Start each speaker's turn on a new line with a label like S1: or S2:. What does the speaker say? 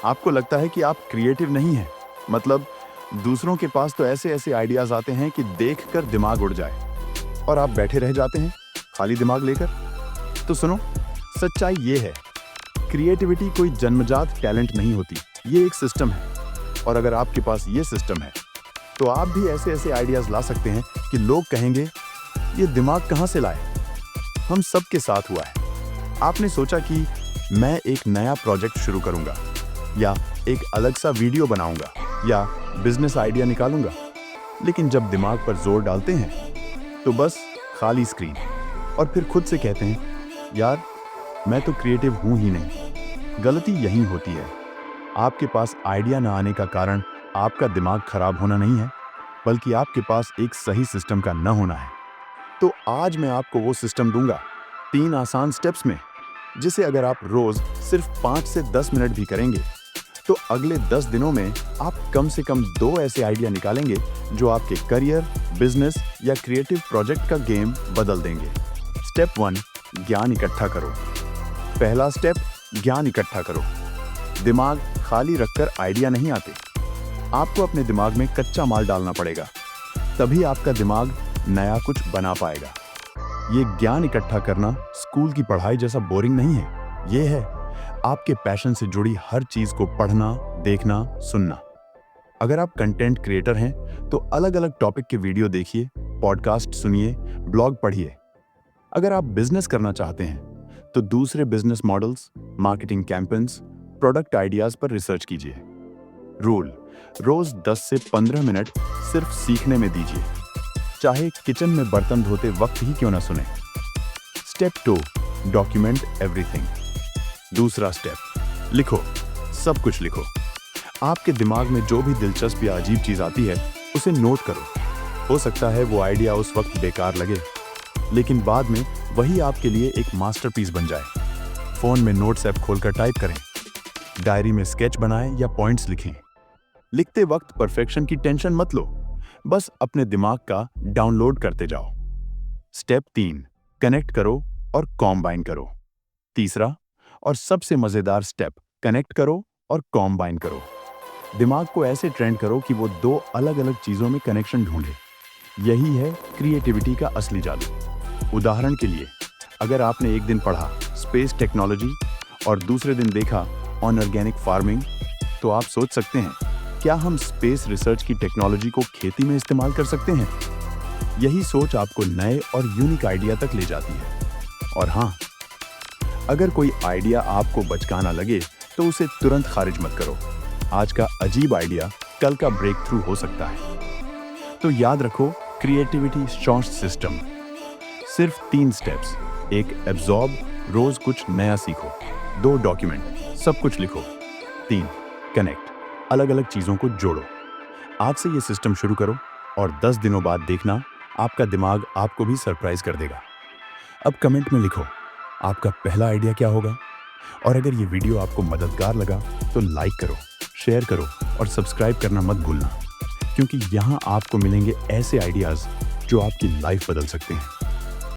S1: आपको लगता है कि आप क्रिएटिव नहीं हैं, मतलब दूसरों के पास तो ऐसे ऐसे आइडियाज आते हैं कि देखकर दिमाग उड़ जाए और आप बैठे रह जाते हैं खाली दिमाग लेकर। तो सुनो, सच्चाई ये है, क्रिएटिविटी कोई जन्मजात टैलेंट नहीं होती, ये एक सिस्टम है। और अगर आपके पास ये सिस्टम है तो आप भी ऐसे ऐसे आइडियाज ला सकते हैं कि लोग कहेंगे ये दिमाग कहाँ से लाए। हम सबके साथ हुआ है। आपने सोचा कि मैं एक नया प्रोजेक्ट शुरू करूंगा, या एक अलग सा वीडियो बनाऊंगा, या बिजनेस आइडिया निकालूंगा, लेकिन जब दिमाग पर जोर डालते हैं तो बस खाली स्क्रीन, और फिर खुद से कहते हैं यार मैं तो क्रिएटिव हूं ही नहीं। गलती यहीं होती है। आपके पास आइडिया न आने का कारण आपका दिमाग खराब होना नहीं है, बल्कि आपके पास एक सही सिस्टम का न होना है। तो आज मैं आपको वो सिस्टम दूंगा 3 आसान स्टेप्स में, जिसे अगर आप रोज सिर्फ 5 से 10 मिनट भी करेंगे तो अगले 10 दिनों में आप कम से कम 2 ऐसे आइडिया निकालेंगे जो आपके करियर, बिजनेस या क्रिएटिव प्रोजेक्ट का गेम बदल देंगे। स्टेप 1, ज्ञान इकट्ठा करो। पहला स्टेप, ज्ञान इकट्ठा करो। दिमाग खाली रखकर आइडिया नहीं आते। आपको अपने दिमाग में कच्चा माल डालना पड़ेगा, तभी आपका दिमाग नया कुछ बना पाएगा। ये ज्ञान इकट्ठा करना स्कूल की पढ़ाई जैसा बोरिंग नहीं है। ये है आपके पैशन से जुड़ी हर चीज को पढ़ना, देखना, सुनना। अगर आप कंटेंट क्रिएटर हैं तो अलग अलग टॉपिक के वीडियो देखिए, पॉडकास्ट सुनिए, ब्लॉग पढ़िए। अगर आप बिजनेस करना चाहते हैं तो दूसरे business models, marketing campaigns, product ideas पर रिसर्च कीजिए। रूल, रोज 10 से 15 मिनट सिर्फ सीखने में दीजिए, चाहे किचन में बर्तन धोते वक्त ही क्यों ना सुने। Step 2, document everything. दूसरा स्टेप, लिखो, सब कुछ लिखो। आपके दिमाग में जो भी दिलचस्प या अजीब चीज आती है उसे नोट करो। हो सकता है वो आइडिया उस वक्त बेकार लगे, लेकिन बाद में वही आपके लिए एक मास्टरपीस बन जाए। फोन में नोट्स ऐप खोलकर टाइप करें, डायरी में स्केच बनाएं या पॉइंट्स लिखें। लिखते वक्त परफेक्शन की टेंशन मत लो, बस अपने दिमाग का डाउनलोड करते जाओ। स्टेप 3, कनेक्ट करो और कॉम्बाइन करो। तीसरा और सबसे मजेदार स्टेप, कनेक्ट करो और कॉम्बाइन करो। दिमाग को ऐसे ट्रेंड करो कि वो 2 अलग अलग चीजों में कनेक्शन ढूंढे। यही है क्रिएटिविटी का असली जादू। उदाहरण के लिए, अगर आपने एक दिन पढ़ा स्पेस टेक्नोलॉजी और दूसरे दिन देखा ऑन ऑर्गेनिक फार्मिंग, तो आप सोच सकते हैं क्या हम स्पेस रिसर्च की टेक्नोलॉजी को खेती में इस्तेमाल कर सकते हैं। यही सोच आपको नए और यूनिक आइडिया तक ले जाती है। और हाँ, अगर कोई आइडिया आपको बचकाना लगे तो उसे तुरंत खारिज मत करो। आज का अजीब आइडिया कल का ब्रेक थ्रू हो सकता है। तो याद रखो, क्रिएटिविटी शॉर्ट सिस्टम, सिर्फ 3 स्टेप्स। 1, एब्जॉर्ब, रोज कुछ नया सीखो। 2, डॉक्यूमेंट, सब कुछ लिखो। 3, कनेक्ट, अलग अलग चीजों को जोड़ो। आज से ये सिस्टम शुरू करो और 10 दिनों बाद देखना आपका दिमाग आपको भी सरप्राइज कर देगा। अब कमेंट में लिखो आपका पहला आइडिया क्या होगा। और अगर ये वीडियो आपको मददगार लगा तो लाइक करो, शेयर करो और सब्सक्राइब करना मत भूलना, क्योंकि यहाँ आपको मिलेंगे ऐसे आइडियाज जो आपकी लाइफ बदल सकते हैं।